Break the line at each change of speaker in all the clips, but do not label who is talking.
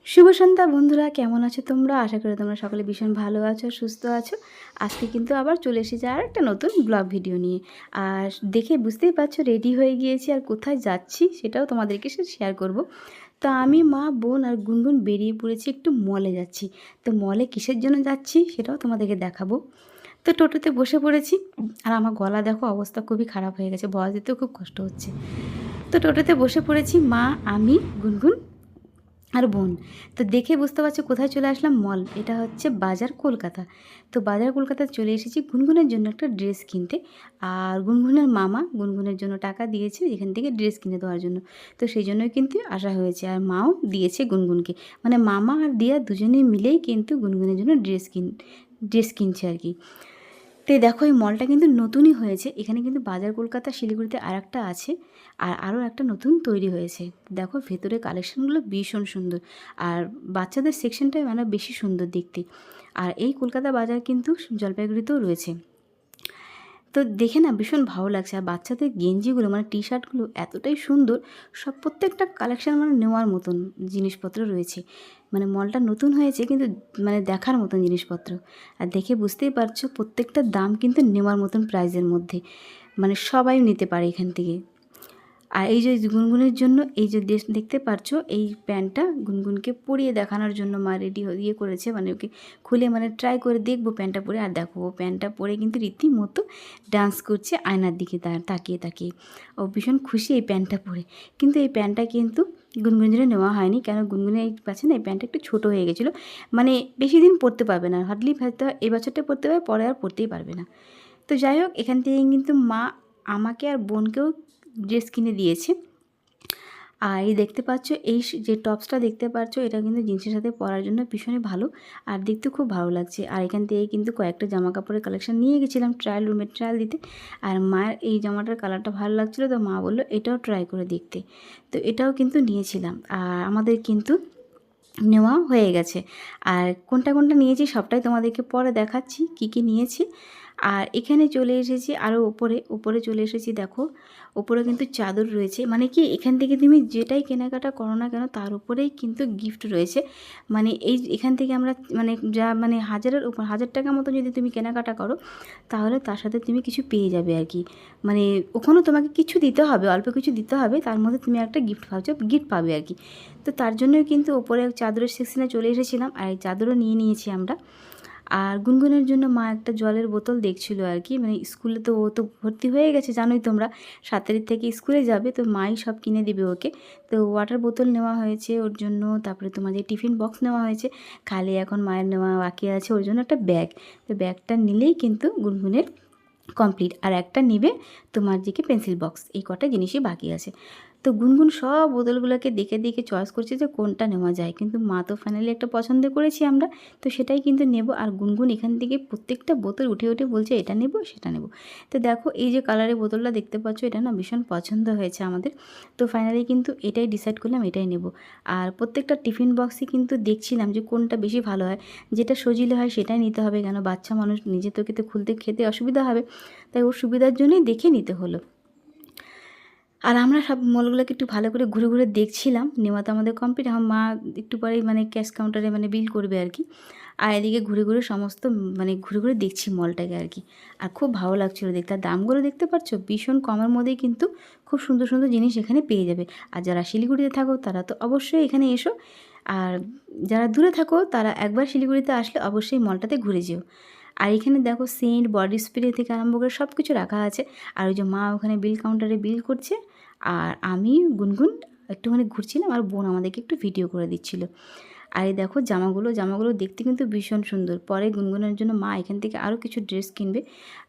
শুভ সন্ধ্যা বন্ধুরা, কেমন আছো তোমরা? আশা করি তোমরা সকলে ভীষণ ভালো আছো, সুস্থ আছো। আজকে কিন্তু আবার চলে এসেছি আর একটা নতুন ব্লগ ভিডিও নিয়ে। আর দেখে বুঝতেই পারছো রেডি হয়ে গিয়েছি, আর কোথায় যাচ্ছি সেটাও তোমাদেরকে শেয়ার করব। তো আমি, মা, বোন আর গুনগুন বেরিয়ে পড়েছি, একটু মলে যাচ্ছি। তো মলে কিসের জন্য যাচ্ছি সেটাও তোমাদেরকে দেখাবো। তো টোটোতে বসে পড়েছি, আর আমার গলা দেখো অবস্থা খুবই খারাপ হয়ে গেছে, বয়স দিতেও খুব কষ্ট হচ্ছে। তো টোটোতে বসে পড়েছি, মা, আমি, গুনগুন আর বোন। তো দেখে বুঝতে পারছো কোথায় চলে আসলাম, মল। এটা হচ্ছে বাজার কলকাতা। তো বাজার কলকাতায় চলে এসেছি গুনগুনের জন্য একটা ড্রেস কিনতে। আর গুনগুনের মামা গুনগুনের জন্য টাকা দিয়েছে এখান থেকে ড্রেস কিনে দেওয়ার জন্য। তো সেই জন্যই কিন্তু আসা হয়েছে, আর মাও দিয়েছে গুনগুনকে। মানে মামা আর দিয়া দুজনে মিলেই কিন্তু গুনগুনের জন্য ড্রেস কিনছে আর কি। তো দেখো এই মলটা কিন্তু নতুনই হয়েছে, এখানে কিন্তু বাজার কলকাতা শিলিগুড়িতে আর একটা আছে, আর আরও একটা নতুন তৈরি হয়েছে। দেখো ভেতরে কালেকশনগুলো ভীষণ সুন্দর, আর বাচ্চাদের সেকশনটাই মানে বেশি সুন্দর দেখতে। আর এই কলকাতা বাজার কিন্তু জলপাইগুড়িতেও রয়েছে। তো দেখে না ভীষণ ভালো লাগছে। আর বাচ্চাদের গেঞ্জিগুলো মানে টি শার্টগুলো এতটাই সুন্দর, সব প্রত্যেকটা কালেকশান মানে নেওয়ার মতন জিনিসপত্র রয়েছে। মানে মলটা নতুন হয়েছে কিন্তু মানে দেখার মতন জিনিসপত্র। আর দেখে বুঝতেই পারছো প্রত্যেকটা দাম কিন্তু নেওয়ার মতন প্রাইজের মধ্যে, মানে সবাই নিতে পারে এখান থেকে। আর এই যে গুনগুনের জন্য এই যে দেখতে পাচ্ছ এই প্যান্টটা গুনগুনকে পরিয়ে দেখানোর জন্য মা রেডি ইয়ে করেছে, মানে ওকে খুলে মানে ট্রাই করে দেখবো প্যান্টটা পরে। আর দেখো ও প্যান্টটা পরে কিন্তু রীতিমতো ডান্স করছে আয়নার দিকে তাকিয়ে তাকিয়ে। ও ভীষণ খুশি এই প্যান্টটা পরে। কিন্তু এই প্যান্টটা কিন্তু গুনগুনের জন্য নেওয়া হয়নি, কেন গুনগুনের এই পাচ্ছে না, এই প্যান্টটা একটু ছোটো হয়ে গেছিলো, মানে বেশি দিন পরতে পারবে না, হার্ডলি হয়তো এই বছরটা পরতে পারবে, পরে আর পরতেই পারবে না। তো যাই হোক, এখান থেকে কিন্তু মা আমাকে আর বোনকেও ড্রেস কিনে দিয়েছে। আর এই দেখতে পাচ্ছ এই যে টপসটা দেখতে পাচ্ছ, এটা কিন্তু জিন্সের সাথে পরার জন্য ভীষণই ভালো, আর দেখতে খুব ভালো লাগছে। আর এখান থেকে কিন্তু কয়েকটা জামা কাপড়ের কালেকশন নিয়ে গেছিলাম রুমের ট্রায়াল দিতে। আর মায়ের এই জামাটার কালারটা ভালো লাগছিলো, তো মা বললো এটাও ট্রাই করে দেখতে। তো এটাও কিন্তু নিয়েছিলাম, আর আমাদের কিন্তু নেওয়া হয়ে গেছে। আর কোনটা কোনটা নিয়েছি সবটাই তোমাদেরকে পরে দেখাচ্ছি কী কী নিয়েছি। আর এখানে চলে এসেছি আরও উপরে চলে এসেছি। দেখো ওপরে কিন্তু চাদর রয়েছে, মানে কি এখান থেকে তুমি যেটাই কেনাকাটা করো না কেন তার উপরেই কিন্তু গিফট রয়েছে। মানে এখান থেকে আমরা মানে যা মানে 1000 টাকা মতো যদি তুমি কেনাকাটা করো, তাহলে তার সাথে তুমি কিছু পেয়ে যাবে আর কি। মানে ওখানেও তোমাকে কিছু দিতে হবে, অল্প কিছু দিতে হবে, তার মধ্যে তুমি একটা গিফট পাবে আর কি। তো তার জন্যই কিন্তু ওপরে চাদরের সেকশনে চলে এসেছিলাম, আর এই চাদরও নিয়ে নিয়েছি আমরা। আর গুনগুনের জন্য মা একটা জলের বোতল দেখছিল আর কি, মানে স্কুলে তো ও তো ভর্তি হয়ে গেছে, জানোই তোমরা 7 তারিখ থেকে স্কুলে যাবে, তো মাই সব কিনে দেবে ওকে। তো ওয়াটার বোতল নেওয়া হয়েছে ওর জন্য, তারপরে তোমাদের টিফিন বক্স নেওয়া হয়েছে। খালি এখন মায়ের নেওয়া বাকি আছে ওর জন্য একটা ব্যাগ। তো ব্যাগটা নিলেই কিন্তু গুনগুনের কমপ্লিট। আর একটা নিবে তোমার দিকে পেন্সিল বক্স, এই কটা জিনিসই বাকি আছে। তো গুনগুন সব বোতলগুলোকে দেখে দেখে চয়েস করছে যে কোনটা নেওয়া যায়, কিন্তু মা তো ফাইনালি একটা পছন্দ করেছি আমরা, তো সেটাই কিন্তু নেব। আর গুনগুন এখান থেকে প্রত্যেকটা বোতল উঠে উঠে বলছে এটা নেব সেটা নেব। তো দেখো এই যে কালারের বোতলটা দেখতে পাচ্ছ, এটা না ভীষণ পছন্দ হয়েছে আমাদের। তো ফাইনালি কিন্তু এটাই ডিসাইড করলাম, এটাই নেব। আর প্রত্যেকটা টিফিন বক্সে কিন্তু দেখছিলাম যে কোনটা বেশি ভালো হয়, যেটা সজিলে হয় সেটাই নিতে হবে, কেন বাচ্চা মানুষ নিজে তো খুলতে খেতে অসুবিধা হবে, তাই ওর সুবিধার জন্যই দেখে নিতে হলো। আর আমরা সব মলগুলোকে একটু ভালো করে ঘুরে ঘুরে দেখছিলাম। নেওয়া তো আমাদের কমপ্লিট, আমার মা একটু পরেই মানে ক্যাশ কাউন্টারে মানে বিল করবে আর কি। আর এদিকে ঘুরে ঘুরে সমস্ত মানে ঘুরে ঘুরে দেখছি মলটাকে আর কি। আর খুব ভালো লাগছিলো দেখতে, আর দামগুলো দেখতে পাচ্ছ ভীষণ কমের মধ্যেই কিন্তু খুব সুন্দর সুন্দর জিনিস এখানে পেয়ে যাবে। আর যারা শিলিগুড়িতে থাকো তারা তো অবশ্যই এখানে এসো, আর যারা দূরে থাকো তারা একবার শিলিগুড়িতে আসলে অবশ্যই মলটাতে ঘুরে যেও। আর এখানে দেখো সেন্ট, বডি স্প্রে থেকে আরম্ভ করে সব কিছু রাখা আছে। আর ওই যে মা ওখানে বিল কাউন্টারে বিল করছে, আর আমি গুনগুন একটুখানি ঘুরছিলাম, আর বোন আমাদেরকে একটু ভিডিও করে দিচ্ছিল। আর এই দেখো জামাগুলো দেখতে কিন্তু ভীষণ সুন্দর। পরে গুনগুনের জন্য মা এখান থেকে আরও কিছু ড্রেস কিনবে,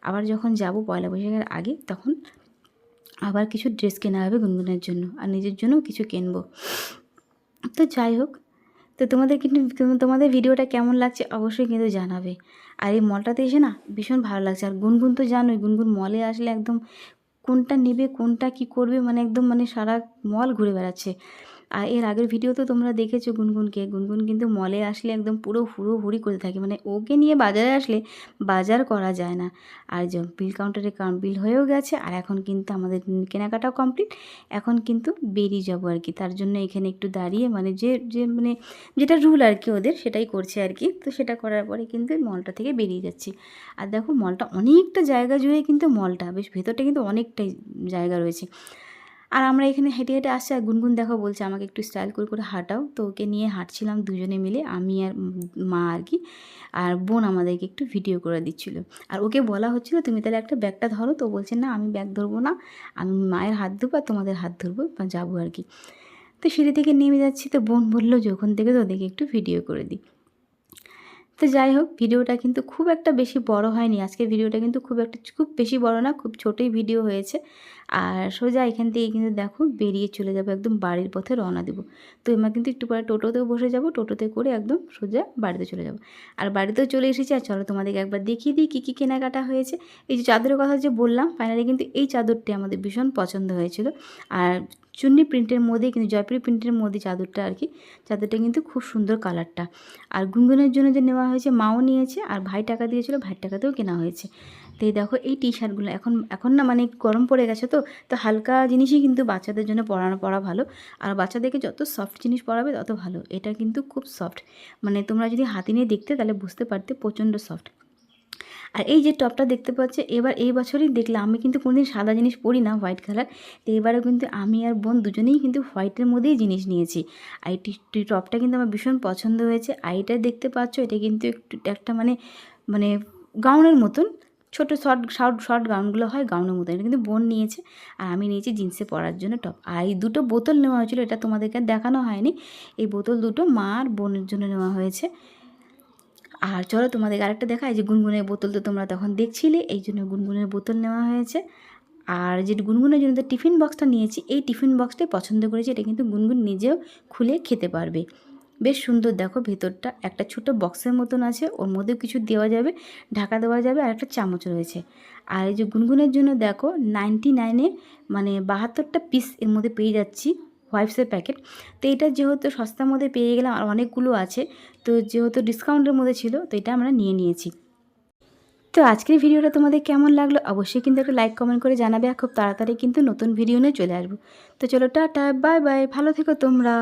আবার যখন যাব পয়লা বৈশাখের আগে, তখন আবার কিছু ড্রেস কেনা হবে গুনগুনের জন্য, আর নিজের জন্যও কিছু কিনবো। তো যাই হোক, তো তোমাদের ভিডিওটা কেমন লাগছে অবশ্যই কিন্তু জানাবে। আর এই মলটাতে এসে না ভীষণ ভালো লাগছে। আর গুনগুন তো জানোই, গুনগুন মলে আসলে একদম কোনটা নেবে কোনটা কি করবে মানে একদম মানে সারা মল ঘুরে বেড়াচ্ছে। আর এর আগের ভিডিও তো তোমরা দেখেছো গুনগুনকে, গুনগুন কিন্তু মলে আসলে একদম পুরো হুড়োহুড়ি করতে থাকে, মানে ওকে নিয়ে বাজারে আসলে বাজার করা যায় না। আর যে বিল কাউন্টারে বিল হয়েও গেছে, আর এখন কিন্তু আমাদের কেনাকাটাও কমপ্লিট, এখন কিন্তু বেরিয়ে যাবো আর কি। তার জন্য এখানে একটু দাঁড়িয়ে মানে যে যে মানে যেটা রুল আর কি ওদের, সেটাই করছে আর কি। তো সেটা করার পরে কিন্তু মলটা থেকে বেরিয়ে যাচ্ছি। আর দেখো মলটা অনেকটা জায়গা জুড়ে কিন্তু মলটা, বেশ ভেতরটা কিন্তু অনেকটাই জায়গা রয়েছে। আর আমরা এখানে হেঁটে হেঁটে আসছি, আর গুনগুন দেখো বলছে আমাকে একটু স্টাইল করে করে হাঁটাও। তো ওকে নিয়ে হাঁটছিলাম দুজনে মিলে, আমি আর মা আর কি। আর বোন আমাদেরকে একটু ভিডিও করে দিচ্ছিলো। আর ওকে বলা হচ্ছিলো তুমি তাহলে একটা ব্যাগটা ধরো, তো বলছে না আমি ব্যাগ ধরবো না, আমি মায়ের হাত ধরবো আর তোমাদের হাত ধরবো বা যাবো আর কি। তো সিঁড়ি থেকে নেমে যাচ্ছি, তো বোন বললো যে ওখান থেকে তো ওদেরকে একটু ভিডিও করে দিই। তো যাই হোক, ভিডিওটা কিন্তু খুব একটা বেশি বড় হয়নি, আজকের ভিডিওটা কিন্তু খুব বেশি বড় না, খুব ছোটোই ভিডিও হয়েছে। আর সোজা এখান থেকে কিন্তু দেখো বেরিয়ে চলে যাবো, একদম বাড়ির পথে রওনা দেবো। তো আমরা কিন্তু একটু পরে টোটোতেও বসে যাব, টোটোতে করে একদম সোজা বাড়িতে চলে যাব। আর বাড়িতেও চলে এসেছি, আর চলো তোমাদেরকে একবার দেখিয়ে দিই কী কী কেনাকাটা হয়েছে। এই যে চাদরের কথা যে বললাম, ফাইনালি কিন্তু এই চাদরটি আমাদের ভীষণ পছন্দ হয়েছিল। আর চুন্নি প্রিন্টের মধ্যে কিন্তু জয়পুরি প্রিন্টের মধ্যে চাদরটা আর কি, চাদরটা কিন্তু খুব সুন্দর কালারটা। আর গুনগুনের জন্য যে নেওয়া হয়েছে মাও নিয়েছে, আর ভাই টাকা দিয়েছিল, ভাইয়ের টাকাতেও কেনা হয়েছে। তো এই দেখো এই টি শার্টগুলো এখন না মানে গরম পড়ে গেছে, তো হালকা জিনিসই কিন্তু বাচ্চাদের জন্য পরা ভালো। আর বাচ্চাদেরকে যত সফট জিনিস পরাবে তত ভালো। এটা কিন্তু খুব সফট, মানে তোমরা যদি হাতে নিয়ে দেখতে তাহলে বুঝতে পারতে প্রচণ্ড সফট। আর এই যে টপটা দেখতে পাচ্ছ, এই বছরই দেখলাম, আমি কিন্তু কোনোদিন সাদা জিনিস পরি না, হোয়াইট কালার। তো এবারেও কিন্তু আমি আর বোন দুজনেই কিন্তু হোয়াইটের মধ্যেই জিনিস নিয়েছি। আর এই টপটা কিন্তু আমার ভীষণ পছন্দ হয়েছে। আর এটা দেখতে পাচ্ছ, এটা কিন্তু একটা মানে মানে গাউনের মতন, ছোটো শর্ট গাউনগুলো হয় গাউনের মতন, এটা কিন্তু বোন নিয়েছে। আর আমি নিয়েছি জিন্সে পরার জন্য টপ। আর এই দুটো বোতল নেওয়া হয়েছিল, এটা তোমাদেরকে দেখানো হয়নি। এই বোতল দুটো মা আর বোনের জন্য নেওয়া হয়েছে। আর চলো তোমাদের আরেকটা দেখাই, যে গুনগুনের বোতল তো তোমরা তখন দেখছিলে, এই জন্য গুনগুনের বোতল নেওয়া হয়েছে। আর যে গুনগুনের জন্য টিফিন বক্সটা নিয়েছি, এই টিফিন বক্সটাই পছন্দ করেছি, এটা কিন্তু গুনগুন নিজেও খুলে খেতে পারবে। বেশ সুন্দর, দেখো ভেতরটা একটা ছোটো বক্সের মতন আছে, ওর মধ্যে কিছু দেওয়া যাবে, ঢাকা দেওয়া যাবে, আর একটা চামচ রয়েছে। আর এই যে গুনগুনের জন্য দেখো 99-এ মানে 72টা পিস এর মধ্যে পেয়ে যাচ্ছি, ওয়াইপসের প্যাকেট। তো এটা যেহেতু সস্তার মধ্যে পেয়ে গেলাম, আর অনেকগুলো আছে, তো যেহেতু ডিসকাউন্টের মধ্যে ছিল, তো এটা আমরা নিয়ে নিয়েছি। তো আজকের ভিডিওটা তোমাদের কেমন লাগলো অবশ্যই কিন্তু একটা লাইক কমেন্ট করে জানাবে, আর খুব তাড়াতাড়ি কিন্তু নতুন ভিডিও নিয়ে চলে আসবো। তো চলো টাটা, বাই বাই, ভালো থেকো তোমরা।